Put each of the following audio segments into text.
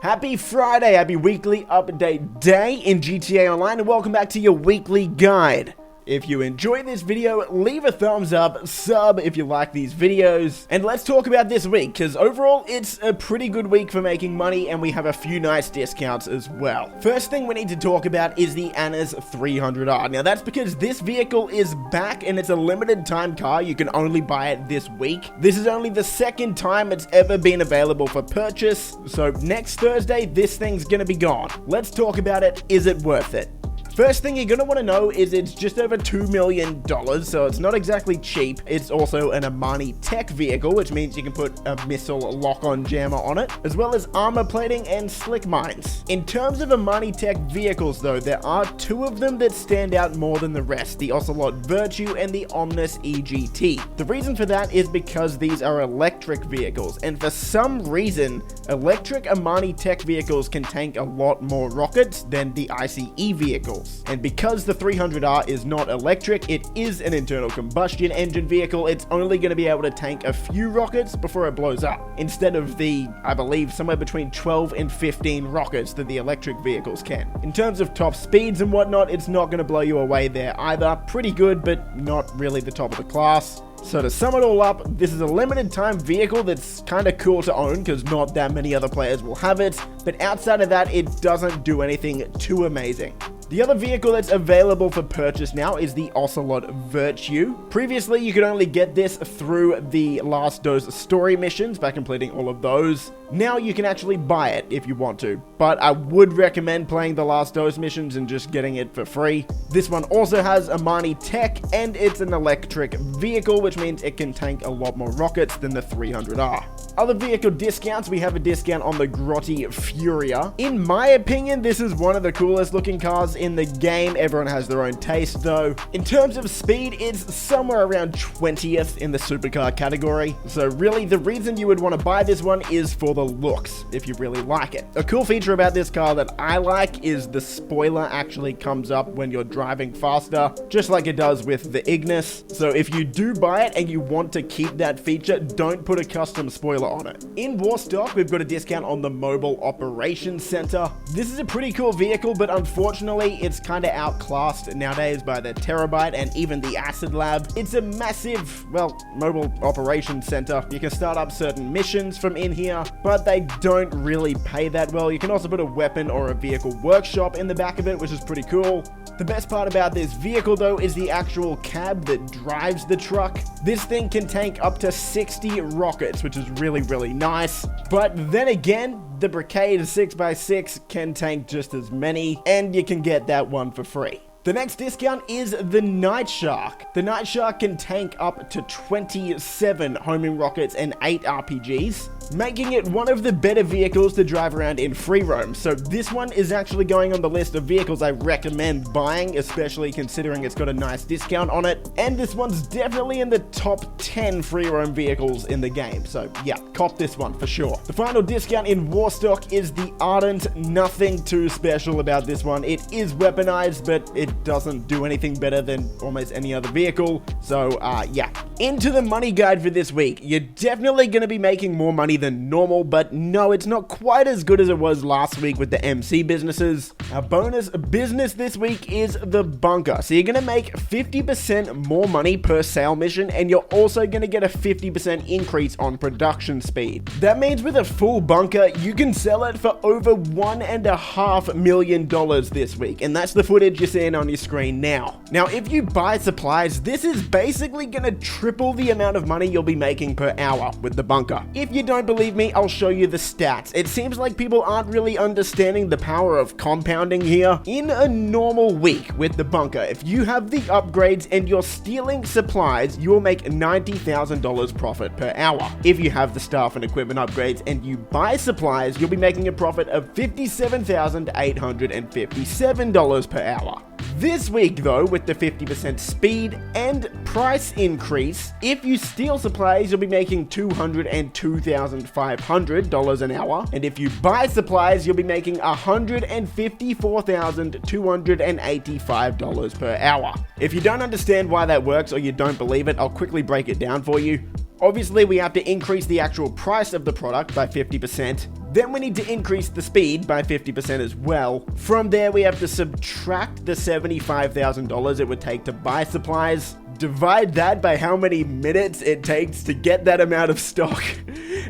Happy Friday, happy weekly update day in GTA Online, and welcome back to your weekly guide. If you enjoy this video, leave a thumbs up, sub if you like these videos, and let's talk about this week, because overall it's a pretty good week for making money, and we have a few nice discounts as well. First thing we need to talk about is the Annas 300R. Now that's because this vehicle is back, and it's a limited time car. You can only buy it this week. This is only the second time it's ever been available for purchase, so next Thursday this thing's gonna be gone. Let's talk about it. Is it worth it? First thing you're going to want to know is it's just over $2 million, so it's not exactly cheap. It's also an Amani Tech vehicle, which means you can put a missile lock-on jammer on it, as well as armor plating and slick mines. In terms of Amani Tech vehicles though, there are two of them that stand out more than the rest, the Ocelot Virtue and the Omnis EGT. The reason for that is because these are electric vehicles, and for some reason, electric Amani Tech vehicles can tank a lot more rockets than the ICE vehicles. And because the 300R is not electric, it is an internal combustion engine vehicle, it's only going to be able to tank a few rockets before it blows up, instead of the, I believe, somewhere between 12 and 15 rockets that the electric vehicles can. In terms of top speeds and whatnot, it's not going to blow you away there either. Pretty good, but not really the top of the class. So to sum it all up, this is a limited time vehicle that's kind of cool to own because not that many other players will have it, but outside of that, it doesn't do anything too amazing. The other vehicle that's available for purchase now is the Ocelot Virtue. Previously, you could only get this through the Last Dose story missions by completing all of those. Now you can actually buy it if you want to, but I would recommend playing the Last Dose missions and just getting it for free. This one also has Amani Tech, and it's an electric vehicle, which means it can tank a lot more rockets than the 300R. Other vehicle discounts, we have a discount on the Grotti Furia. In my opinion, this is one of the coolest looking cars in the game. Everyone has their own taste though. In terms of speed, it's somewhere around 20th in the supercar category. So really, the reason you would want to buy this one is for the looks, if you really like it. A cool feature about this car that I like is the spoiler actually comes up when you're driving faster, just like it does with the Ignis. So if you do buy it and you want to keep that feature, don't put a custom spoiler on it. In Warstock, we've got a discount on the Mobile Operations Center. This is a pretty cool vehicle, but unfortunately, it's kind of outclassed nowadays by the Terabyte and even the Acid Lab. It's a massive, well, Mobile Operations Center. You can start up certain missions from in here, but they don't really pay that well. You can also put a weapon or a vehicle workshop in the back of it, which is pretty cool. The best part about this vehicle though is the actual cab that drives the truck. This thing can tank up to 60 rockets, which is really nice. But then again, the Brigade 6x6 can tank just as many, and you can get that one for free. The next discount is the Night Shark. The Night Shark can tank up to 27 homing rockets and 8 RPGs, making it one of the better vehicles to drive around in free roam. So this one is actually going on the list of vehicles I recommend buying, especially considering it's got a nice discount on it. And this one's definitely in the top 10 free roam vehicles in the game. So yeah, cop this one for sure. The final discount in Warstock is the Ardent. Nothing too special about this one. It is weaponized, but it doesn't do anything better than almost any other vehicle. So yeah, into the money guide for this week. You're definitely going to be making more money than normal, but no, it's not quite as good as it was last week with the MC businesses. Our bonus business this week is the bunker. So you're going to make 50% more money per sale mission, and you're also going to get a 50% increase on production speed. That means with a full bunker, you can sell it for over $1.5 million this week, and that's the footage you're seeing on your screen now. Now, if you buy supplies, this is basically going to triple the amount of money you'll be making per hour with the bunker. If you don't believe me, I'll show you the stats. It seems like people aren't really understanding the power of compounding here. In a normal week with the bunker, if you have the upgrades and you're stealing supplies, you'll make $90,000 profit per hour. If you have the staff and equipment upgrades and you buy supplies, you'll be making a profit of $57,857 per hour. This week though, with the 50% speed and price increase, if you steal supplies, you'll be making $202,500 an hour. And if you buy supplies, you'll be making $154,285 per hour. If you don't understand why that works or you don't believe it, I'll quickly break it down for you. Obviously, we have to increase the actual price of the product by 50%. Then we need to increase the speed by 50% as well. From there, we have to subtract the $75,000 it would take to buy supplies, divide that by how many minutes it takes to get that amount of stock,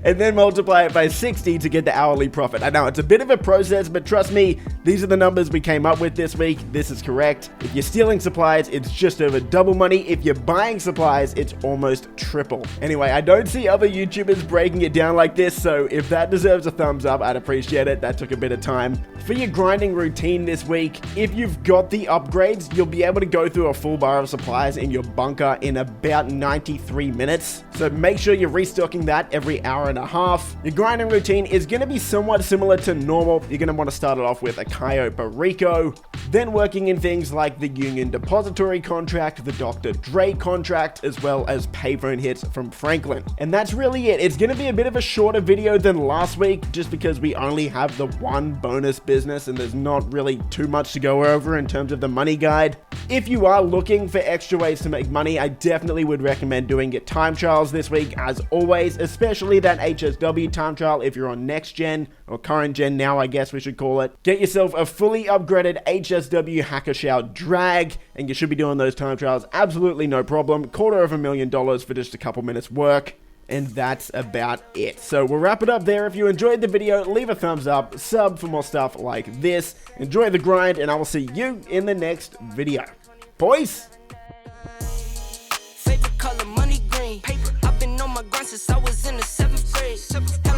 and then multiply it by 60 to get the hourly profit. I know it's a bit of a process, but trust me, these are the numbers we came up with this week. This is correct. If you're stealing supplies, it's just over double money. If you're buying supplies, it's almost triple. Anyway, I don't see other YouTubers breaking it down like this, so if that deserves a thumbs up, I'd appreciate it. That took a bit of time. For your grinding routine this week, if you've got the upgrades, you'll be able to go through a full bar of supplies in your bunker in about 93 minutes. So make sure you're restocking that every hour and a half. Your grinding routine is going to be somewhat similar to normal. You're going to want to start it off with a Cayo Perico, then working in things like the Union Depository contract, the Dr. Dre contract, as well as payphone hits from Franklin. And that's really it. It's going to be a bit of a shorter video than last week, just because we only have the one bonus business and there's not really too much to go over in terms of the money guide. If you are looking for extra ways to make money, I definitely would recommend doing your time trials this week, as always, especially that HSW time trial if you're on next gen, or current gen now, I guess we should call it. Get yourself a fully upgraded HSW Hackashow drag, and you should be doing those time trials absolutely no problem. $250,000 for just a couple minutes work. And that's about it. So we'll wrap it up there. If you enjoyed the video, leave a thumbs up, sub for more stuff like this. Enjoy the grind, and I will see you in the next video. Boys! Favorite color, money green. Paper. I've been on my grind since I was in the 7th grade.